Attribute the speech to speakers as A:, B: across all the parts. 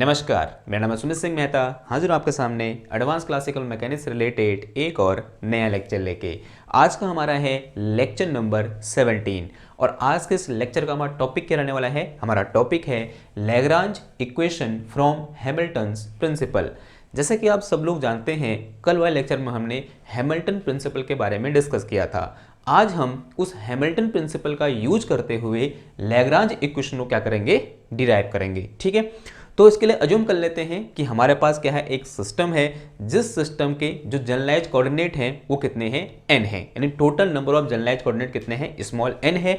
A: नमस्कार, मेरा नाम है सुमित सिंह मेहता। हाजिर हूँ आपके सामने एडवांस क्लासिकल मैकेनिक्स रिलेटेड एक और नया लेक्चर लेके। आज का हमारा है लेक्चर नंबर 17 और आज के इस लेक्चर का हमारा टॉपिक क्या रहने वाला है। हमारा टॉपिक है Lagrange equation from Hamilton's principle. जैसे कि आप सब लोग जानते हैं, कल वाले लेक्चर में हमने हैमिल्टन प्रिंसिपल के बारे में डिस्कस किया था। आज हम उस हैमिल्टन प्रिंसिपल का यूज करते हुए लैग्रांज इक्वेशन को क्या करेंगे, डिराइव करेंगे। ठीक है, तो इसके लिए अज्यूम कर लेते हैं कि हमारे पास क्या है, एक सिस्टम है जिस सिस्टम के जो जनरलाइज कोऑर्डिनेट हैं वो कितने हैं, n है, यानी total number of generalise coordinate कितने हैं, स्मॉल n है।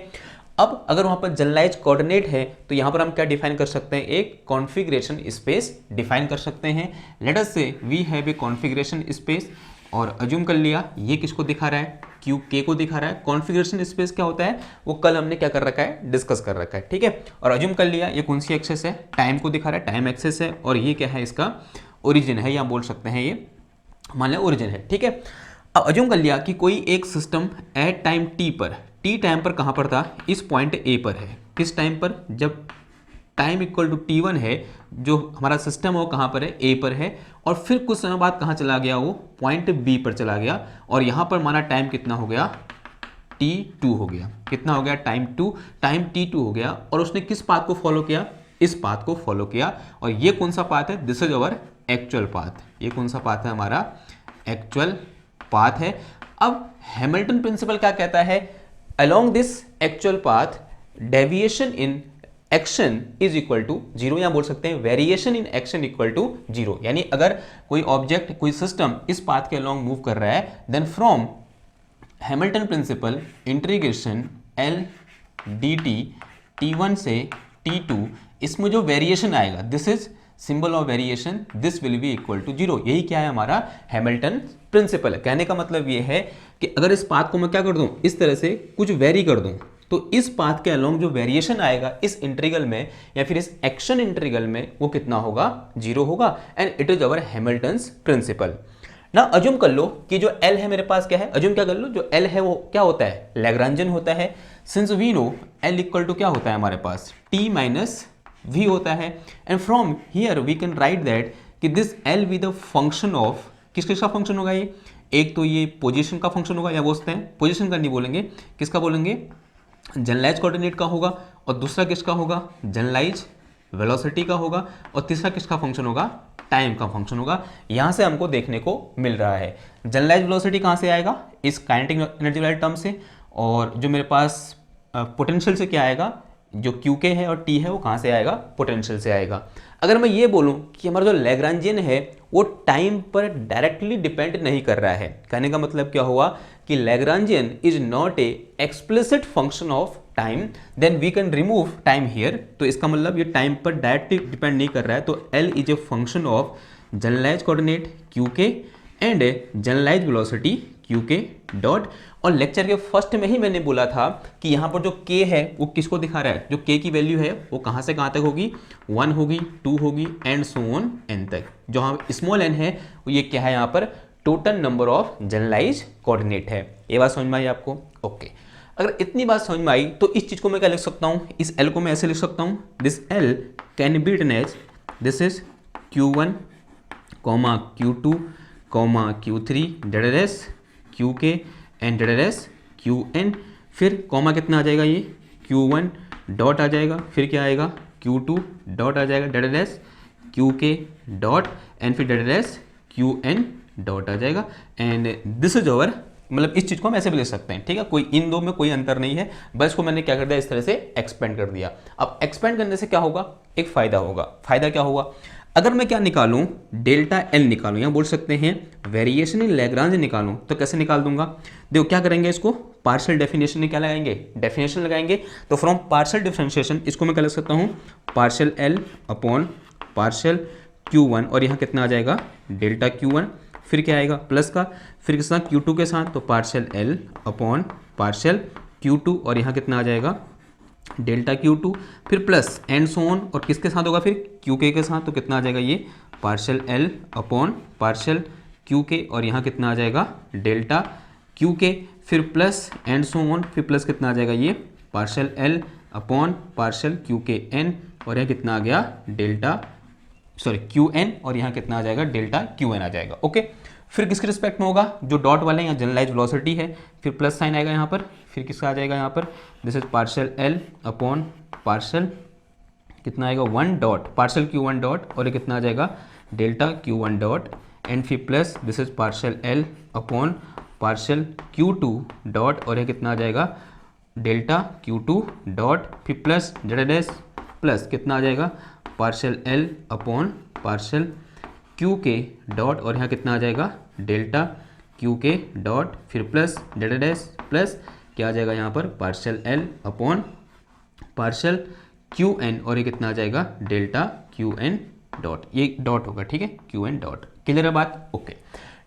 A: अब अगर वहां पर जनरलाइज कोऑर्डिनेट है तो यहां पर हम क्या डिफाइन कर सकते हैं, एक कॉन्फ़िगरेशन स्पेस डिफाइन कर सकते हैं। Let us say we have a configuration space और अज्यूम कर लिया ये किसको दिखा रहा है, क्यू के को दिखा रहा है। कॉन्फ़िगरेशन स्पेस क्या होता है वो कल हमने क्या कर रखा है, डिस्कस कर रखा है। ठीक है, और अज्यूम कर लिया ये कौन सी एक्सेस है, टाइम को दिखा रहा है, टाइम एक्सेस है, और ये क्या है, इसका ओरिजिन है, या बोल सकते हैं ये मान लिया ओरिजिन है। ठीक है, अब अज्यूम कर लिया कि कोई एक सिस्टम एट टाइम टी पर, टी टाइम पर कहाँ पर था, इस पॉइंट ए पर है। किस टाइम पर, जब टाइम इक्वल टू टी1 है, जो हमारा सिस्टम है वो कहाँ पर है, ए पर है, और फिर कुछ समय बाद कहाँ चला गया, वो पॉइंट बी पर चला गया, और यहाँ पर हमारा टाइम कितना हो गया, t2 हो गया। कितना हो गया, टाइम t2 हो गया। और उसने किस पाथ को फॉलो किया, इस पाथ को फॉलो किया, और ये कौन सा पाथ है, this is our actual path. ये कौन सा पाथ है, हमारा एक्चुअल पाथ है। अब हैमिल्टन प्रिंसिपल क्या कहता है, along this actual path deviation in action is equal to zero, या बोल सकते हैं variation in action equal to zero. यानी अगर कोई ऑब्जेक्ट, कोई सिस्टम इस पाथ के अलोंग मूव कर रहा है, then from Hamilton principle integration L D T टी1 से t2, इसमें जो वेरिएशन आएगा, this is symbol of variation, this will be equal to zero. यही क्या है, हमारा हैमिल्टन प्रिंसिपल है। कहने का मतलब ये है कि अगर इस पाथ को मैं क्या कर दूं, इस तरह से कुछ वेरी कर दूं, तो इस पाथ के अलोंग जो वेरिएशन आएगा इस इंटीग्रल में या फिर इस एक्शन इंटीग्रल में, वो कितना होगा, जीरो होगा। And it is our Hamilton's principle. ना अज्यूम कर लो कि जो L है मेरे पास क्या है, अज्यूम क्या कर लो, जो L है वो क्या होता है, लैग्रांजियन होता है। Since we know L equal to क्या होता है हमारे पास, T माइनस V होता है। And from here we can write that कि this L with the function of, किस किसका फंक्शन होगा ये, एक तो ये पोजीशन का फंक्शन होगा, या बोलते हैं पोजीशन का नहीं बोलेंगे, किसका बोलेंगे, जनरलाइज कोऑर्डिनेट का होगा, और दूसरा किसका होगा, जनरलाइज वेलोसिटी का होगा, और तीसरा किसका फंक्शन होगा, टाइम का फंक्शन होगा। यहां से हमको देखने को मिल रहा है जनरलाइज वेलोसिटी कहां से आएगा, इस काइनेटिक एनर्जी वाले टर्म से, और जो मेरे पास पोटेंशियल से क्या आएगा, जो क्यू के है और टी है वो कहां से आएगा, पोटेंशियल से आएगा। अगर मैं ये बोलूं कि हमारा जो लैग्रांजियन है वो टाइम पर डायरेक्टली डिपेंड नहीं कर रहा है, कहने का मतलब क्या हुआ कि Lagrangian is not a explicit function of time, then we can remove time here. तो इसका मतलब ये टाइम पर डायरेक्टली डिपेंड नहीं कर रहा है, तो L is a function of generalise coordinate Q K and generalise velocity Q K dot. और लेक्चर के फर्स्ट में ही मैंने बोला था कि यहाँ पर जो k है वो किसको दिखा रहा है, जो k की वैल्यू है वो कहाँ से कहाँ तक होगी, 1 होगी, 2 होगी, एंड सो ऑन n तक। जो यहाँ स्मॉल n है वो ये क्या है, यहाँ पर total number of generalise coordinate है। ये बात समझ में आई आपको, ओके। अगर इतनी बात समझ में आई तो इस चीज़ को मैं क्या लिख सकता हूँ, इस L को मैं ऐसे लिख सकता हूँ, this L can be written as this is Q1, Q2, Q3, डेडेस Qk एंड डेडेस Qn। फिर कॉमा कितना आ जाएगा, ये Q1 डॉट आ जाएगा, फिर क्या आएगा, Q2 डॉट आ जाएगा, डेडेस Qk डॉट, एंड फिर डेडेस Qn डॉट आ जाएगा। एंड दिस इज ओवर, मतलब इस चीज़ को हम ऐसे भी लिख सकते हैं। ठीक है, कोई इन दो में कोई अंतर नहीं है, बस को मैंने क्या कर दिया, इस तरह से एक्सपेंड कर दिया। अब एक्सपेंड करने से क्या होगा, एक फायदा होगा। फायदा क्या होगा, अगर मैं क्या निकालूं, डेल्टा L निकालूं, या बोल सकते हैं वेरिएशन इन लैग्रांज निकालूं, तो कैसे निकाल दूंगा, देखो क्या करेंगे, इसको पार्शियल डेफिनेशन में क्या लगाएंगे, डेफिनेशन लगाएंगे। तो फ्रॉम पार्शियल डिफरेंशिएशन इसको मैं क्या लिख सकता हूँ, partial L upon partial Q1, और यहाँ कितना आ जाएगा, डेल्टा Q1, फिर क्या आएगा प्लस का, फिर किस साथ Q2 के साथ, तो partial L upon partial Q2, और यहाँ कितना आ जाएगा, डेल्टा Q2, फिर प्लस एंड सो ऑन, और किसके साथ होगा, फिर Qk के साथ, तो कितना आ जाएगा, ये partial L upon partial Qk, और यहाँ कितना आ जाएगा, डेल्टा Qk, फिर प्लस एंड सो ऑन, फिर प्लस कितना आ जाएगा, ये partial L upon partial Qkn, और यह कितना आ गया, डेल्टा सॉरी क्यू एन, और यहाँ कितना आ जाएगा डेल्टा क्यू एन आ जाएगा। ओके, फिर किसके रिस्पेक्ट में होगा, जो डॉट वाले यहाँ जनरलाइज वेलोसिटी है, फिर प्लस साइन आएगा यहाँ पर, फिर किसका आ जाएगा यहाँ पर, this is partial L upon partial कितना आएगा 1 डॉट पार्शियल क्यू 1 डॉट, और ये कितना आ जाएगा डेल्टा क्यू 1 डॉट, एंड फिर plus this is partial L upon partial Q 2 dot, और ये कितना आ जाएगा डेल्टा क्यू 2 डॉट, फिर प्लस जेड एस प्लस कितना आ जाएगा partial L upon partial Q K dot, और यहाँ कितना आ जाएगा डेल्टा क्यू के डॉट, फिर प्लस जेड एस प्लस क्या आ जाएगा यहाँ पर partial L upon partial Q N, और ये कितना आ जाएगा डेल्टा क्यू एन डॉट, ये डॉट होगा, ठीक है, क्यू एन डॉट। क्लियर है बात? ओके।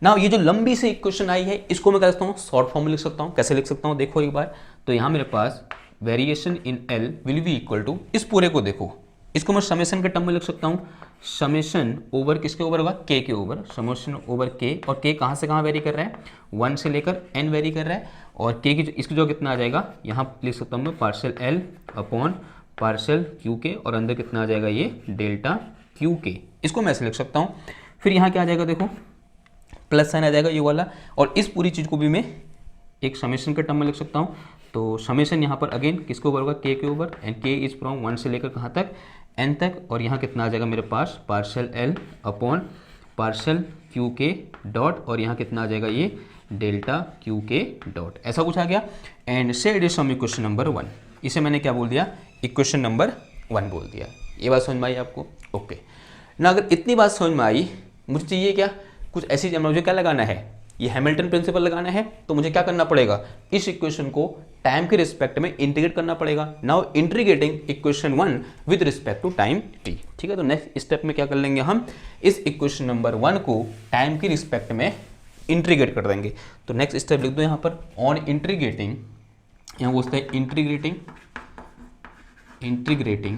A: नाउ ये जो लंबी सी इक्वेशन आई है इसको मैं क्या लिखता हूँ, शॉर्ट फॉर्म में लिख सकता हूँ। कैसे लिख सकता हूँ देखो एक बार, तो यहाँ मेरे पास variation in L will be equal to, इस पूरे को देखो, इसको मैं समेशन के टर्म में लिख सकता हूँ, समेशन ओवर किसके ओवर होगा, के के ओवर, समेशन ओवर के, और के कहाँ से कहाँ वेरी कर रहा है, 1 से लेकर n वेरी कर रहा है, और के की इसकी जो कितना आ जाएगा यहाँ लिख सकता हूँ मैं partial L upon partial Q के, और अंदर कितना आ जाएगा ये डेल्टा क्यू के, इसको मैं ऐसे लिख सकता हूँ। फिर यहाँ क्या आ जाएगा देखो, प्लस साइन आ जाएगा ये वाला, और इस पूरी चीज़ को भी मैं एक समेशन के टर्म में लिख सकता हूँ। तो समेशन यहाँ पर अगेन किसके ऊपर होगा, के ऊपर, एंड के इज फ्रॉम 1 से लेकर कहाँ तक, n तक, और यहाँ कितना आ जाएगा मेरे पास partial L upon partial Q K dot, और यहाँ कितना आ जाएगा ये डेल्टा क्यू के डॉट, ऐसा कुछ आ गया। And so it is some equation number 1, इसे मैंने क्या बोल दिया, इक्वेशन नंबर 1 बोल दिया। ये बात समझ में आई आपको? ओके ना, अगर इतनी बात समझ में आई, मुझे चाहिए क्या, कुछ ऐसी मुझे क्या लगाना है, ये हैमिल्टन प्रिंसिपल लगाना है, तो मुझे क्या करना पड़ेगा, इस इक्वेशन को टाइम के रिस्पेक्ट में इंटीग्रेट करना पड़ेगा। Now integrating equation 1 with respect to time t, ठीक है। तो नेक्स्ट स्टेप में क्या कर लेंगे हम, इस इक्वेशन नंबर 1 को टाइम के रिस्पेक्ट में इंटीग्रेट कर देंगे। तो नेक्स्ट स्टेप लिख दो यहाँ पर, ऑन इंटीग्रेटिंग, यहाँ पूछते हैं integrating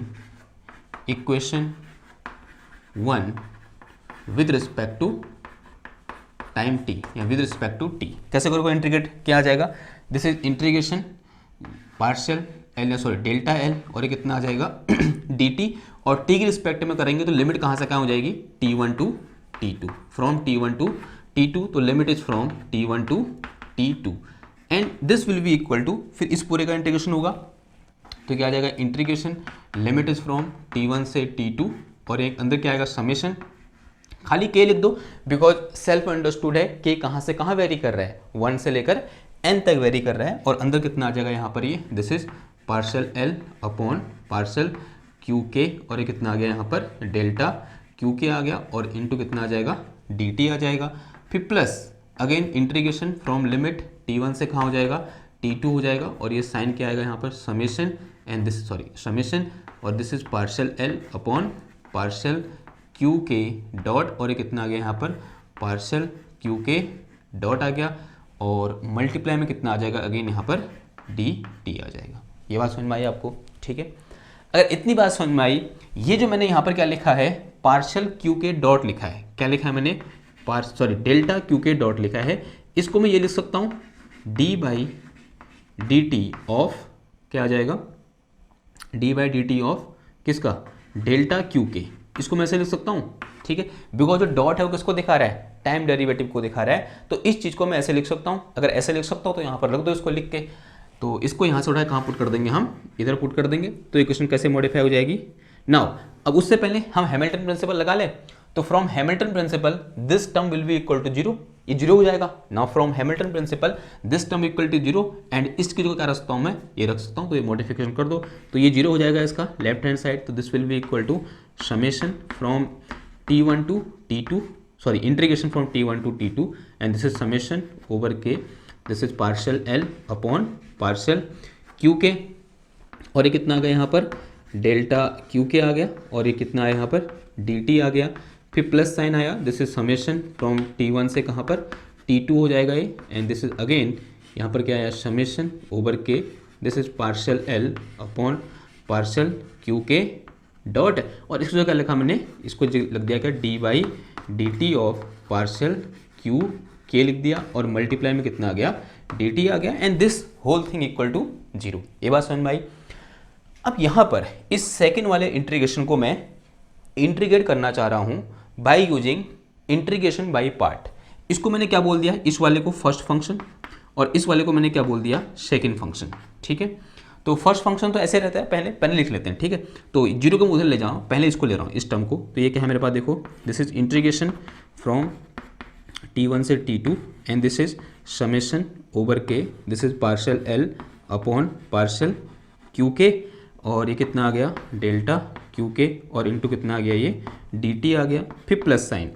A: equation 1 with respect to time t या विद रिस्पेक्ट टू t। कैसे करोगे इंटीग्रेट, क्या आ जाएगा, this is integration partial L, sorry delta L, और ये कितना आ जाएगा dt, और t के रिस्पेक्ट में करेंगे तो लिमिट कहाँ से कहाँ हो जाएगी, t1 to t2, from t1 to t2, तो limit is from t1 to t2, and this will be equal to, फिर इस पूरे का इंटीग्रेशन होगा तो क्या आ जाएगा integration limit is from t1 से t2, और एक अंदर क्या आएगा समेशन, खाली के लिख दो बिकॉज सेल्फ अंडरस्टूड है के कहाँ से कहाँ वेरी कर रहा है, 1 से लेकर n तक वेरी कर रहा है, और अंदर कितना आ जाएगा यहाँ पर ये this is partial L upon partial Q के, और ये कितना आ गया यहाँ पर डेल्टा क्यू के आ गया, और इनटू कितना आ जाएगा dt आ जाएगा, फिर plus again integration from limit t1 से कहाँ हो जाएगा t2 हो जाएगा, और ये साइन क्या आएगा यहाँ पर summation, and this sorry summation, और this is partial L upon partial Q K dot, और ये कितना आ गया यहाँ पर पार्शियल क्यू के डॉट आ गया, और मल्टीप्लाई में कितना आ जाएगा अगेन यहाँ पर डी टी आ जाएगा। ये बात समझ में आई आपको? ठीक है, अगर इतनी बात समझ में आई, ये जो मैंने यहाँ पर क्या लिखा है पार्शियल क्यू के डॉट लिखा है, क्या लिखा है मैंने डेल्टा क्यू के डॉट लिखा है, इसको मैं ये लिख सकता हूँ D by D T of, क्या आ जाएगा D by D T of किसका डेल्टा क्यू के, इसको मैं ऐसे लिख सकता हूँ, ठीक है, बिकॉज जो डॉट है वो किसको दिखा रहा है, टाइम डेरिवेटिव को दिखा रहा है, तो इस चीज़ को मैं ऐसे लिख सकता हूँ। अगर ऐसे लिख सकता हूँ तो यहाँ पर रख दो इसको लिख के, तो इसको यहाँ से उठाए कहाँ पुट कर देंगे, हम इधर पुट कर देंगे, तो इक्वेशन कैसे मॉडिफाई हो जाएगी। नाउ अब उससे पहले हम हैमिल्टन प्रिंसिपल लगा लें, तो from Hamilton principle this term will be equal to 0, ये 0 हो जाएगा। Now from Hamilton principle this term equal to 0, and इसकी जो क्या रख सकता हूँ मैं, ये रख सकता हूँ, तो ये मॉडिफिकेशन कर दो, तो ये 0 हो जाएगा इसका लेफ्ट हैंड साइड, तो this will be equal to summation from t1 to t2, sorry integration from t1 to t2, and this is summation over K, this is partial l upon partial q K, और ये कितना आ गया यहाँ पर delta q के आ गया, और ये कितना आया यहाँ पर dt आ गया, फिर प्लस साइन आया, this is summation from t1 से कहाँ पर t2 हो जाएगा ये, एंड दिस इज अगेन यहाँ पर क्या आया summation over K, this is partial l upon partial q K dot, और इसको जो क्या लिखा मैंने, इसको लग दिया क्या D by D T of partial Q के लिख दिया, और मल्टीप्लाई में कितना आ गया डी टी आ गया, and this whole thing equal to 0। ये बात समझ में आई। अब यहाँ पर इस सेकंड वाले इंटीग्रेशन को मैं इंटीग्रेट करना चाह रहा हूँ by using integration by part. इसको मैंने क्या बोल दिया, इस वाले को फर्स्ट फंक्शन और इस वाले को मैंने क्या बोल दिया, सेकेंड फंक्शन। ठीक है, तो फर्स्ट फंक्शन तो ऐसे रहता है, पहले लिख लेते हैं। ठीक है, तो जीरो को उधर ले जाओ, पहले इसको ले रहा हूँ, इस टर्म को। तो ये क्या है मेरे पास, देखो this is integration from T1 से T2 and this is summation over K, this is partial L upon partial QK, और ये कितना आ गया डेल्टा QK, और इंटू कितना आ गया ये DT आ गया, फिर प्लस साइन।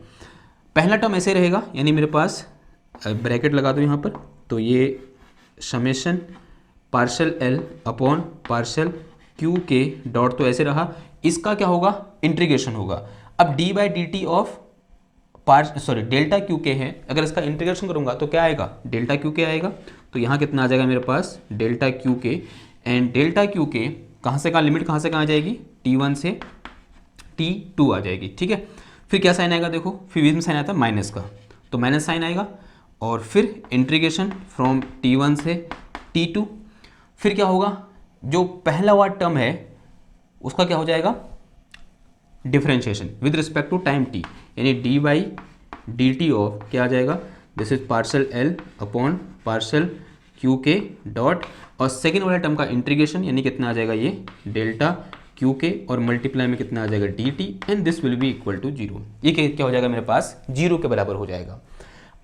A: पहला टर्म ऐसे रहेगा, यानी मेरे पास ब्रैकेट लगा दो यहाँ पर, तो ये summation partial L upon partial QK dot, तो ऐसे रहा। इसका क्या होगा, इंटीग्रेशन होगा। अब d by D T of delta QK है, अगर इसका इंटीग्रेशन करूंगा तो क्या आएगा, डेल्टा QK आएगा। तो यहाँ कितना आ जाएगा मेरे पास, delta QK, and delta QK कहाँ से कहाँ, लिमिट कहाँ से कहाँ आ जाएगी, T1 से T2 आ जाएगी। ठीक है, फिर क्या साइन आएगा, देखो फिर बीच में साइन आता है माइनस का, तो माइनस साइन आएगा, और फिर इंटीग्रेशन फ्रॉम T1 से T2। फिर क्या होगा, जो पहला वाला टर्म है उसका क्या हो जाएगा, differentiation with respect to time t, यानी d by D T of क्या आ जाएगा, this is partial L upon partial QK dot, और सेकेंड वाले टर्म का इंटीग्रेशन, यानी कितना आ जाएगा ये डेल्टा QK, और मल्टीप्लाई में कितना आ जाएगा dt, and this will be equal to zero. ये क्या हो जाएगा मेरे पास, जीरो के बराबर हो जाएगा।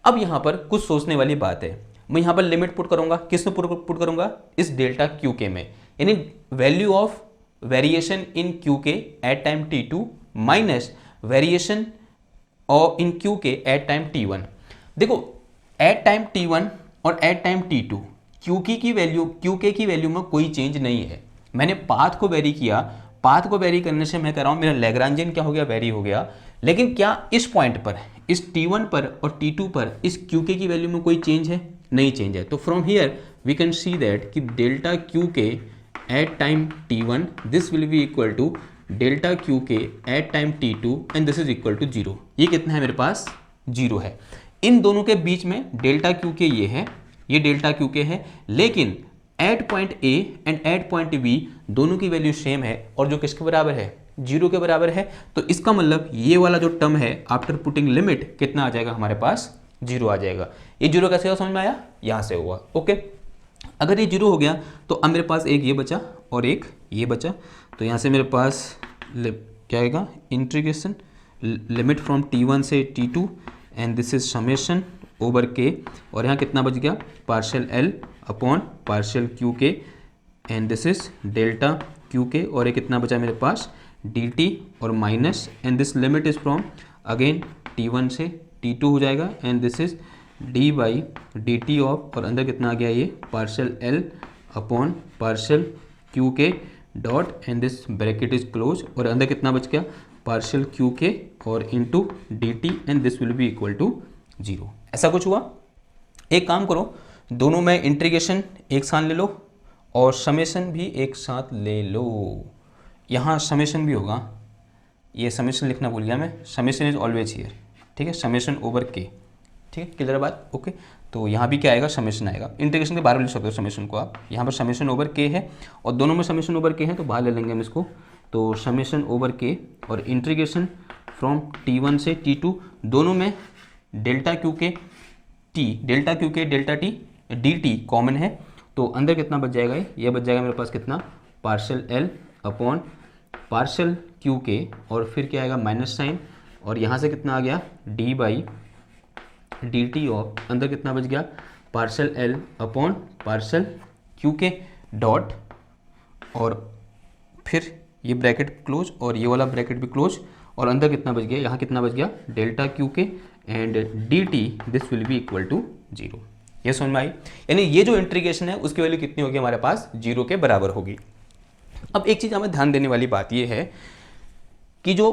A: अब यहाँ पर कुछ सोचने वाली बात है, मैं यहाँ पर लिमिट पुट करूँगा, किस में पुट करूँगा, इस डेल्टा QK में, यानी value of variation in QK at time T2 minus variation in QK at time T1। देखो एट टाइम T1 और एट टाइम T2 QK की वैल्यू में कोई चेंज नहीं है। मैंने पाथ को वेरी किया, पाथ को वेरी करने से मैं कह रहा हूँ मेरा लैग्रांजियन क्या हो गया, वेरी हो गया, लेकिन क्या इस पॉइंट पर, इस T1 पर और T2 पर इस QK की वैल्यू में कोई चेंज है, नहीं चेंज है। तो from here we can see that कि delta QK at time T1 this will be equal to delta QK at time T2 and this is equal to 0। ये कितना है मेरे पास, 0 है। इन दोनों के बीच में डेल्टा QK ये है, ये डेल्टा QK है, लेकिन at point A and at point B दोनों की वैल्यू सेम है, और जो किसके बराबर है, 0 के बराबर है। तो इसका मतलब ये वाला जो टर्म है आफ्टर पुटिंग लिमिट कितना आ जाएगा हमारे पास, 0 आ जाएगा। ये 0 कैसे हुआ, समझ में आया, यहाँ से हुआ। ओके, अगर ये 0 हो गया तो अब मेरे पास एक ये बचा और एक ये बचा, तो यहाँ से मेरे पास क्या आएगा, इंटीग्रेशन लिमिट फ्रॉम T1 से T2 and this is summation over के, और यहाँ कितना बच गया, partial L upon partial QK and this is delta QK, और ये कितना बचा मेरे पास dt और minus, and this limit is from again T1 से T2 हो जाएगा, and this is d by D T of, और अंदर कितना आ गया ये partial L upon partial QK dot, and this bracket is close, और अंदर कितना बच गया, पार्शियल QK और into dt, and this will be equal to 0। ऐसा कुछ हुआ। एक काम करो, दोनों में इंटीग्रेशन एक साथ ले लो और समेशन भी एक साथ ले लो। यहाँ समेशन भी होगा, ये समेशन लिखना भूल गया मैं, समेशन इज ऑलवेज हियर। ठीक है, समेशन ओवर के, ठीक है, क्लियर बात। ओके, तो यहाँ भी क्या आएगा, समेशन आएगा। इंटीग्रेशन के बाहर लिख सकते हो समेशन को आप, यहाँ पर समेशन ओवर के है और दोनों में समेशन ओवर के हैं, तो बाहर ले लेंगे हम इसको। तो समेशन ओवर के और इंटीग्रेशन फ्रॉम T1 से T2, दोनों में delta QK delta T dt common है, तो अंदर कितना बच जाएगा, ये बच जाएगा मेरे पास कितना, partial L upon partial QK, और फिर क्या आएगा माइनस साइन, और यहाँ से कितना आ गया d by D T of, अंदर कितना बच गया, partial L upon partial QK dot, और फिर ये ब्रैकेट क्लोज और ये वाला ब्रैकेट भी क्लोज, और अंदर कितना बच गया, यहाँ कितना बच गया, delta QK and dt this will be equal to 0। ये समझ में आई, यानी ये जो इंटीग्रेशन है उसकी वैल्यू कितनी होगी हमारे पास, 0 के बराबर होगी। अब एक चीज़ हमें ध्यान देने वाली बात ये है कि जो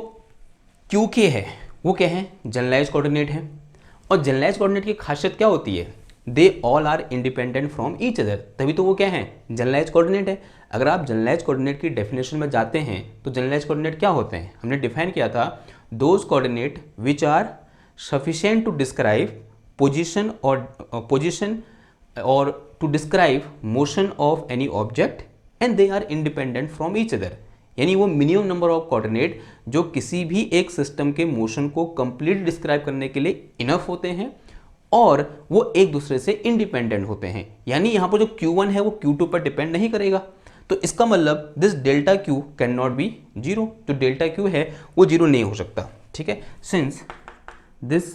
A: QK है वो क्या है, जनरलाइज कोऑर्डिनेट है, और जनरलाइज कोऑर्डिनेट की खासियत क्या होती है, they all are independent from each other, तभी तो वो क्या है, जनरलाइज कोऑर्डिनेट है। अगर आप जनरलाइज कोऑर्डिनेट की डेफिनेशन में जाते हैं तो जनरलाइज कोऑर्डिनेट क्या होते हैं, हमने डिफाइन किया था, those coordinate which are sufficient to describe position और to describe motion of any object and they are independent from each other. यानी वो मिनिमम नंबर ऑफ कोऑर्डिनेट जो किसी भी एक सिस्टम के मोशन को कंप्लीट डिस्क्राइब करने के लिए इनफ होते हैं और वो एक दूसरे से इंडिपेंडेंट होते हैं। यानी यहाँ पर जो Q1 है वो Q2 पर डिपेंड नहीं करेगा। तो इसका मतलब this delta Q can not be zero, जो डेल्टा Q है वो जीरो नहीं हो सकता। ठीक है, since this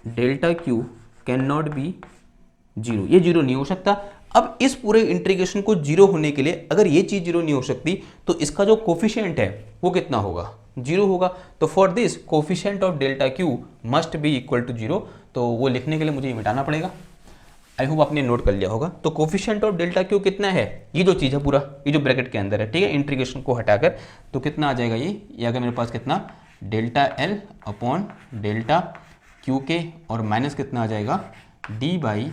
A: delta Q can not be zero, ये जीरो नहीं हो सकता। अब इस पूरे इंटीग्रेशन को जीरो होने के लिए अगर ये चीज़ जीरो नहीं हो सकती तो इसका जो कोफिशिएंट है वो कितना होगा, जीरो होगा। तो for this coefficient of delta Q must be equal to zero. तो वो लिखने के लिए मुझे ये मिटाना पड़ेगा। आई होप आपने नोट कर लिया होगा। तो कोफिशिएंट ऑफ डेल्टा Q कितना है, ये जो चीज़ है पूरा, ये जो ब्रैकेट के अंदर है, ठीक है, इंटीग्रेशन को हटाकर तो कितना आ जाएगा ये अगर मेरे पास कितना delta L upon delta Q K और माइनस कितना आ जाएगा d by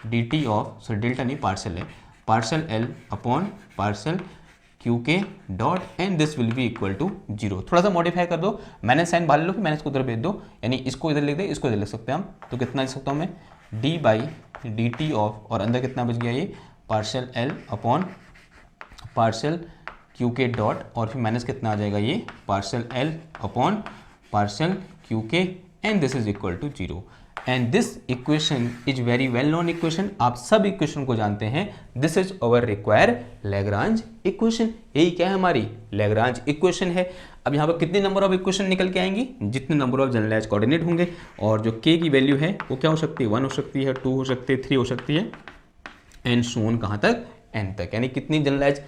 A: D T of, sorry delta नहीं पार्सल है, partial L upon partial Q K dot and this will be equal to zero. थोड़ा सा मॉडिफाई कर दो, मैंने साइन बाल लो, मैंने इसको उधर भेज दो, यानी इसको इधर लिख दे, इसको इधर लिख सकते हैं हम। तो कितना लिख सकता हूँ मैं d by D T of और अंदर कितना बच गया ये partial L upon partial Q K dot और फिर माइनस कितना आ जाएगा ये partial L upon partial Q K and this is equal to zero. And this equation is very well known equation, आप सब इक्वेशन को जानते हैं। This is our require Lagrange equation, यही क्या है हमारी लैग्रांज इक्वेशन है। अब यहाँ पर कितने नंबर ऑफ इक्वेशन निकल के आएंगी, जितने नंबर ऑफ जनरलाइज कोऑर्डिनेट होंगे और जो k की वैल्यू है वो क्या हो सकती है, 1 हो सकती है, 2 हो सकती है, 3 हो सकती है एंड सो ऑन कहाँ तक, n तक। यानी कितनी जनरलाइज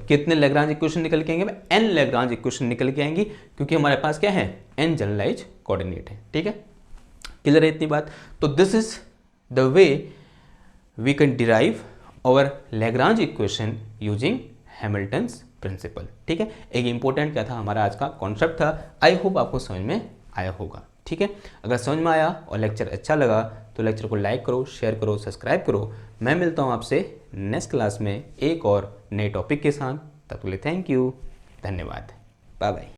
A: कितने लैग्रांज इक्वेशन निकल के आएंगे, n लैग्रांज इक्वेशन निकल के आएंगी, क्योंकि हमारे पास क्या है n जनरलाइज कोऑर्डिनेट है। ठीक है, क्लियर है इतनी बात। तो this is the way we can derive our Lagrange equation using Hamilton's principle. ठीक है, एक इंपॉर्टेंट क्या था हमारा आज का कॉन्सेप्ट था। आई होप आपको समझ में आया होगा। ठीक है, अगर समझ में आया और लेक्चर अच्छा लगा तो लेक्चर को लाइक करो, शेयर करो, सब्सक्राइब करो। मैं मिलता हूँ आपसे नेक्स्ट क्लास में एक और नए टॉपिक के साथ। तब तक के लिए थैंक यू, धन्यवाद, बाय बाय।